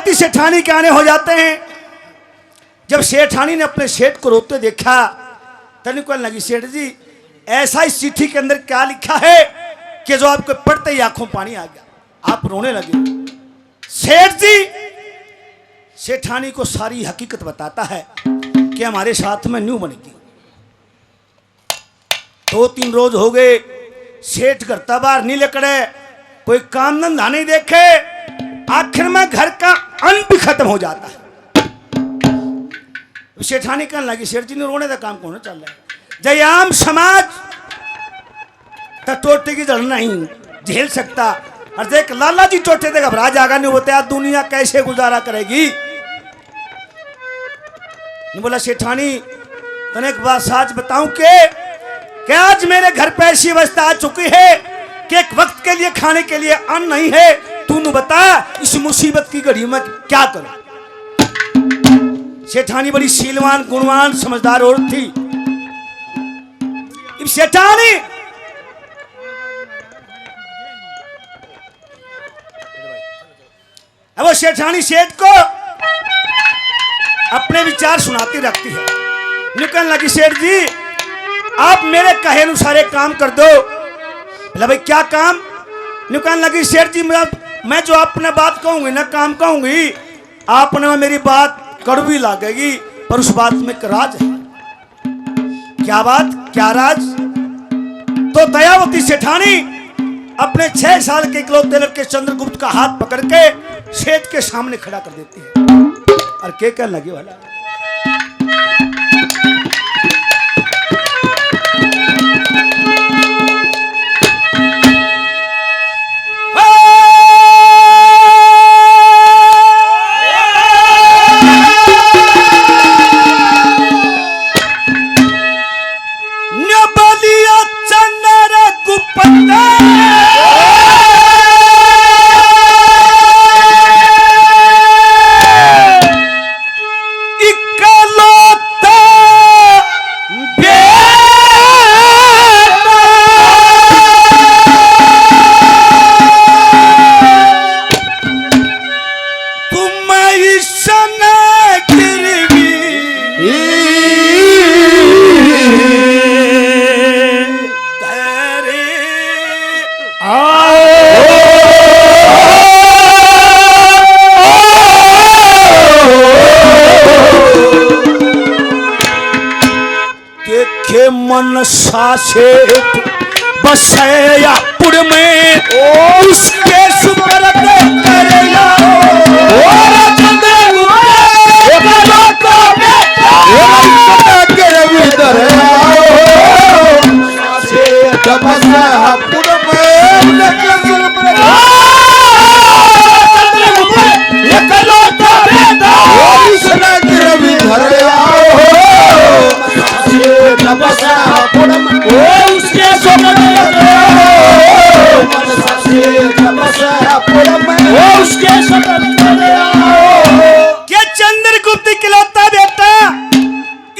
दयावती सेठानी के आने हो जाते हैं। जब सेठानी ने अपने सेठ को रोते देखा तभी कहने लगी, सेठ जी ऐसा इस चिट्ठी के अंदर क्या लिखा है कि जो आपको पढ़ते ही आंखों पानी आ गया, आप रोने लगे। सेठ जी सेठानी को सारी हकीकत बताता है कि हमारे साथ में न्यू बनेगी। 2-3 रोज हो गए, सेठ घर का बाहर नहीं निकले, कोई काम धंधा नहीं देखे, आखिर में घर का अन्न भी खत्म हो जाता है। सेठानी कहने लगी, सेठ जी ने रोने का काम कौन चल रहा है, जयाम समाज तो टोटे की जड़ नहीं झेल सकता, और देख लाला जी टोटे से घबरा जागा, नहीं होता दुनिया कैसे गुजारा करेगी। नहीं बोला, सेठानी तने एक बात सच बताऊं कि आज मेरे घर पे ऐसी अवस्था आ चुकी है कि एक वक्त के लिए खाने के लिए अन्न नहीं है, तू बता इस मुसीबत की घड़ी में क्या करूं। सेठानी बड़ी शीलवान गुणवान समझदार औरत थी। सेठानी अब वो सेठानी सेठ को अपने विचार सुनाती रखती है। निकलने लगी, सेठ जी आप मेरे कहे अनुसार एक काम कर दो। बोला, भाई क्या काम। निकलने लगी, सेठ जी मैं जो अपने बात कहूंगी ना काम कहूंगी, आपने मेरी बात कड़वी लगेगी, पर उस बात में एक राज है। क्या बात, क्या राज। तो दयावती सेठानी अपने 6 साल के इकलौते लड़के चंद्रगुप्त का हाथ पकड़ के सेठ के सामने खड़ा कर देती है और क्या कहने लगी, वाला मनसा सेठ बसया पुर में उसके सुपरद करेगा क्या चंद्रगुप्त इकलौता बेटा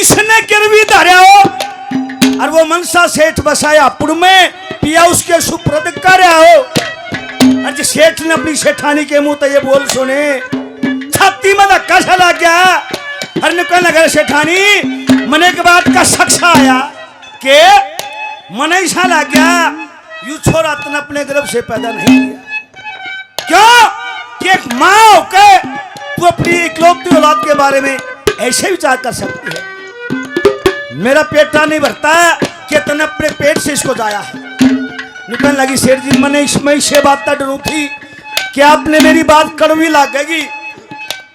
इसने गिरवी धरा हो और वो मनसा सेठ बसाया पुर में पिया उसके सुप्रद कर हो। और जो सेठ ने अपनी सेठानी के मुंह तो ये बोल सुने, छाती में धक्का सा लग गया। और निकलने लगा, सेठानी मने के बाद का शख्स आया के मन ऐसा लग गया यू छोरा तने अपने गर्भ से पैदा नहीं किया, क्यों कि एक माँ होकर तू अपनी इकलौती औलाद के बारे में ऐसे विचार कर सकती है। मेरा पेटा नहीं भरता कि तने अपने पेट से इसको जाया है। निकलने लगी, सेठ जी मैंने इसमें से बात तक डरू थी कि आपने मेरी बात कड़वी लगेगी,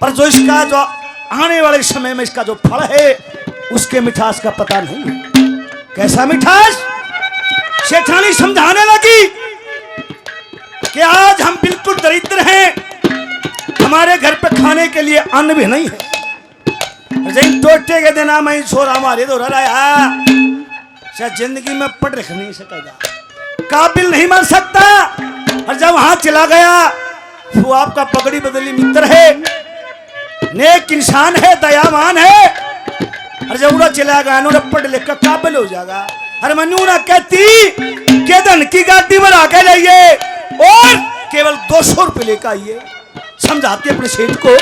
पर जो इसका जो आने वाले समय में इसका जो फल है उसके मिठास का पता नहीं है। कैसा मिठास। सेठानी समझाने लगी कि आज हम बिल्कुल दरिद्र हैं, हमारे घर पे खाने के लिए अन्न भी नहीं है। टोटे के देना मैं छोरा हमारे दो रहा शायद जिंदगी में पढ़ लिख नहीं सकेगा, काबिल नहीं बन सकता। और जब वहां चला गया वो आपका पगड़ी बदली मित्र है, नेक इंसान है, दयावान है। और जब उड़ा चला गया ना पढ़ लिख कर काबिल हो जाएगा। अरे मनु ना कहती कि धन की गाड़ी में आके जाइए और केवल 200 रुपये लेकर आइए। समझाते अपने सेठ को।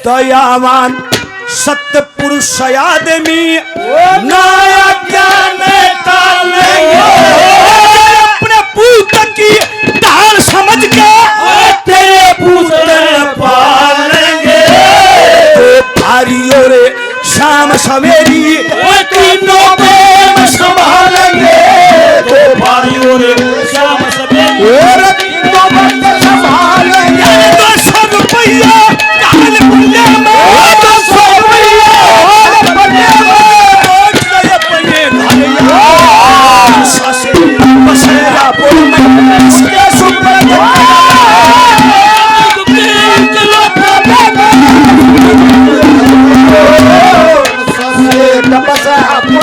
दयावान सत्य पुरुष आदमी नया ज्ञान टालेंगे, अपने पूत की ढाल समझ के तेरे पुत्र पालेंगे। तो भारियों रे शाम सवेरी तीनों प्रेम संभालेंगे। तो भारियों रे शाम सवेरी तीनों प्रेम संभालेंगे। 200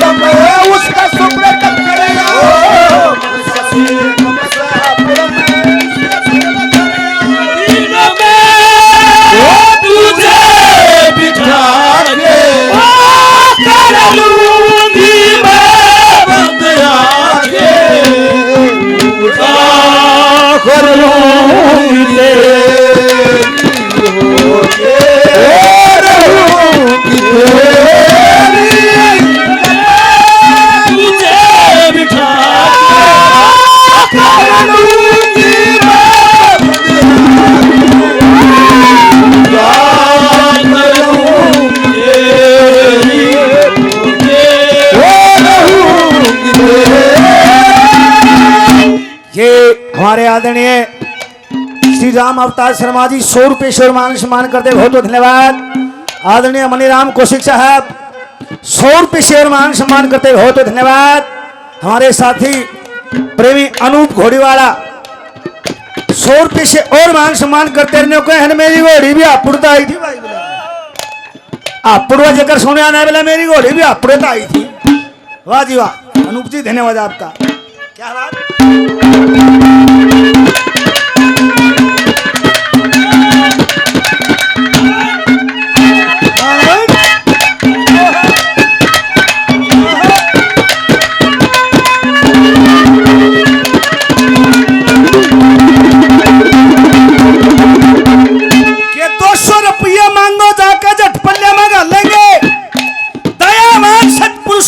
रुपया उसका सुब्रत करेगा। हमारे आदरणीय श्री राम अवतार शर्मा जी 100 रुपये से मान सम्मान करते बहुत बहुत धन्यवाद। आदरणीय मनीराम कौशिक साहब 100 रुपये से मान सम्मान करते बहुत बहुत धन्यवाद। हमारे साथी प्रेमी अनूप घोड़ीवाला 100 रुपये से और मान सम्मान करते रहने को। मेरी घोड़ी भी आपुड़ता आई थी भाई, आपुड़वा जगह सोने आने वाला मेरी घोड़ी भी आपुड़ता आई थी। वाह जी वाह अनूप जी धन्यवाद आपका। क्या बात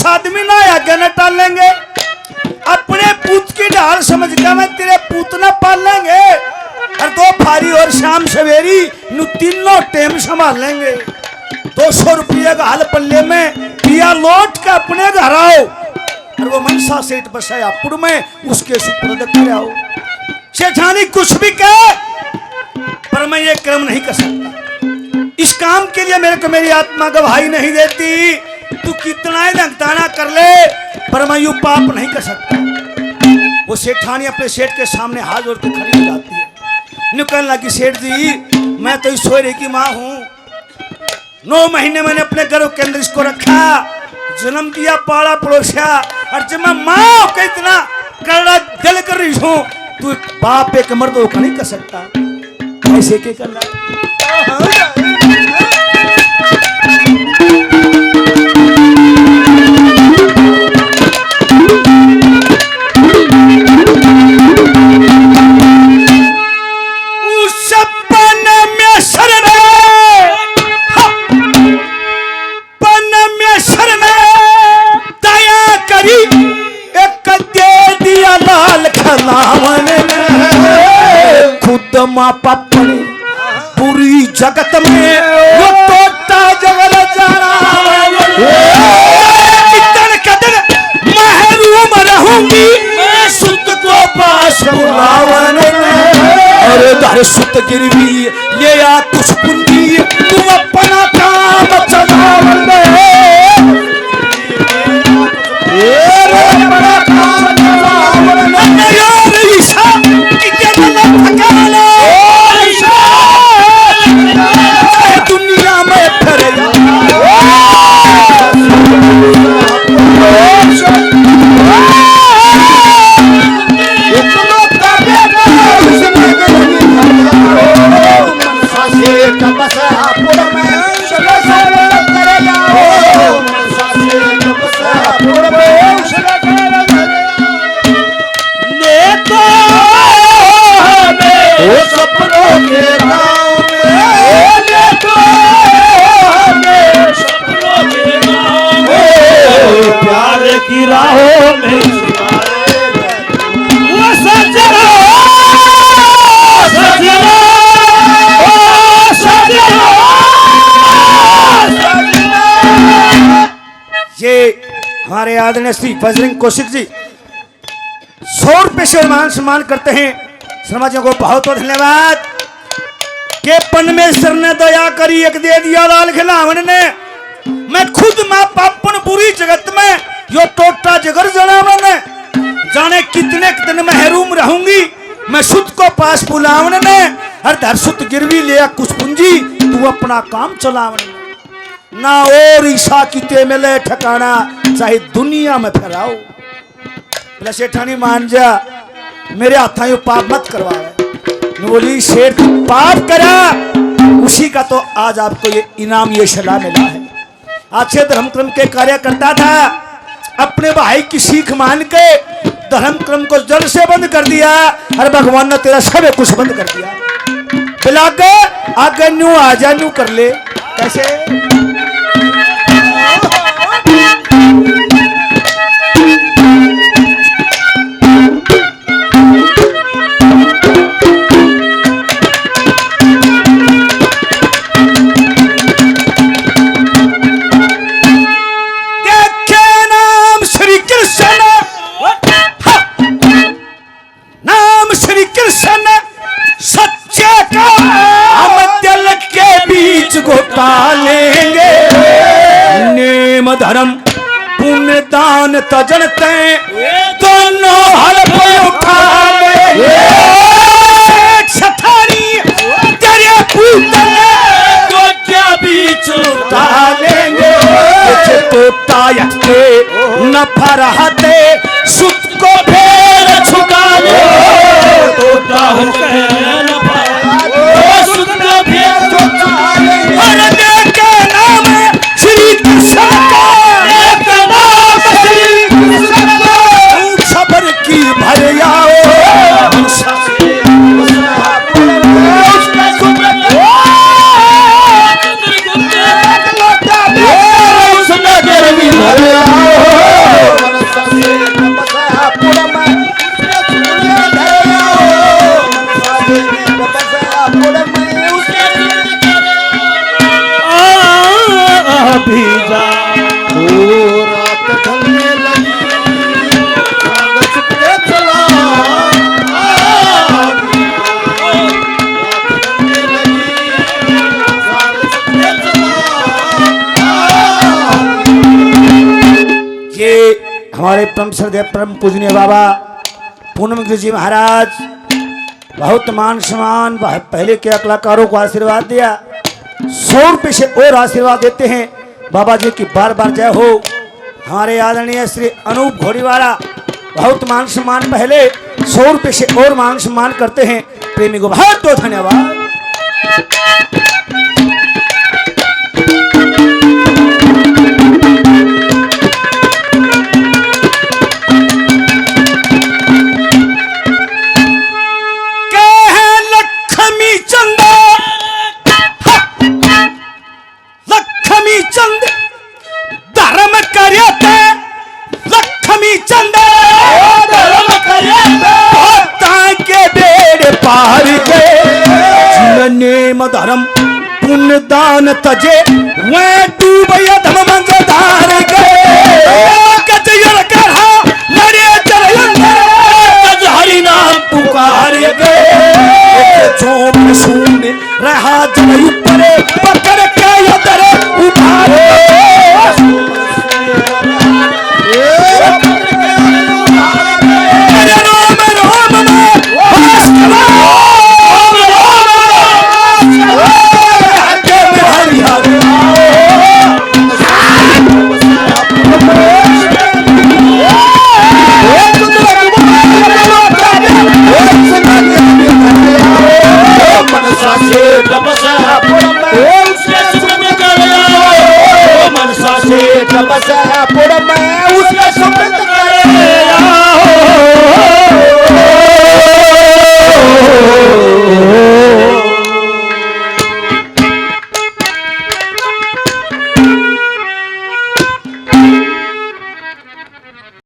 आदमी ना आगे न टाल लेंगे, अपने पूत की ढाल समझ के मैं तेरे पूत न पाल लेंगे। और 2 फारी और शाम सवेरी नु तीनों टेम संभाल लेंगे। 200 रुपये का हाल पल्ले में पिया लौट के अपने घर आओ और वो मनसा सेठ बसाया पुर में उसके सुपुर्द कर आओ। सेठानी कुछ भी कहे पर मैं ये कर्म नहीं कर सकता। इस काम के लिए मेरे को मेरी आत्मा गवाही नहीं देती। तू कितना ही दंगताना कर ले पर मैं यू पाप नहीं कर सकता। वो सेठानी अपने सेठ के सामने हाथ जोड़ के खड़ी हो जाती है। निकलने लगी सेठ जी मैं तो इस सोयरे की माँ हूँ। 9 महीने मैंने अपने गर्भ के अंदर इसको रखा, जन्म दिया, पाला पड़ोसा और जब मैं माँ का इतना करड़ा दिल कर रही हूँ तू बाप एक मर्द को नहीं कर सकता। ऐसे क्या कर रहा माँ पापनी पूरी जगत में वो तोता जगल जाना कितन कदर महरूम रहूंगी मैं सुत को पास बुलावन अरे दर सुत गिरवी ये या कुछ पुंजी तुम अपना काम चलावन ये अपना काम चलावन तो हमें वो सपनों के गाँव ले तो हमें सपनों के गाँव में प्यार की राहों में वो सजना सजना ओ सजना ये हमारे आदरणीय श्री बजरंग कौशिक जी 100 रुपए से मान सम्मान करते हैं। शर्मा जी को बहुत बहुत धन्यवाद। के परमेश्वर ने दया करी एक दे दिया लाल खिलावन ने। मैं खुद मां पापन बुरी जगत में यो टोटा जगर जनावन ने जाने कितने दिन महरूम रहूंगी मैं सुत को पास बुलावन ने हर धर सुत गिरवी लिया कुछ पूंजी तू अपना काम चलावन ना और ईशा किते मिले ठिकाना चाहे दुनिया में फैलाओ। बोला सेठानी मान जा मेरे हाथा यू पाप मत करवाए। बोली शेठ पाप करा उसी का तो आज आपको ये इनाम ये सलाह मिला है। अच्छे धर्म क्रम के कार्य करता था अपने भाई की सीख मान के धर्म क्रम को जड़ से बंद कर दिया। अरे भगवान ने तेरा सब कुछ बंद कर दिया। बिलाग आगे न्यू आ जा न्यू कर ले कैसे लेंगे नेम धर्म पुण्य दान तजनते दोनों हलफ उठा लेंगे। सठानी तेरे पुतले को क्या बीच उठा लेंगे। तो तायक के न फरहते सुत को फेर छुटा ले तो सुत को फेर छुटा ले। खबर की भर आओ हमारे परम श्रद्धेय परम पूजनीय बाबा पूनम जी महाराज बहुत मान सम्मान पहले के कलाकारों को आशीर्वाद दिया। 100 रुपये से और आशीर्वाद देते हैं। बाबा जी की बार बार जय हो। हमारे आदरणीय श्री अनूप घोड़ीवाला बहुत मान सम्मान पहले 100 रुपये से और मान सम्मान करते हैं। प्रेमी को बहुत बहुत धन्यवाद। धर्म पुण्य दान तजे वह डूबया धम मंजदार गए करहा लड़े चल हरि नाम पुकार गए जो सुन रहा जब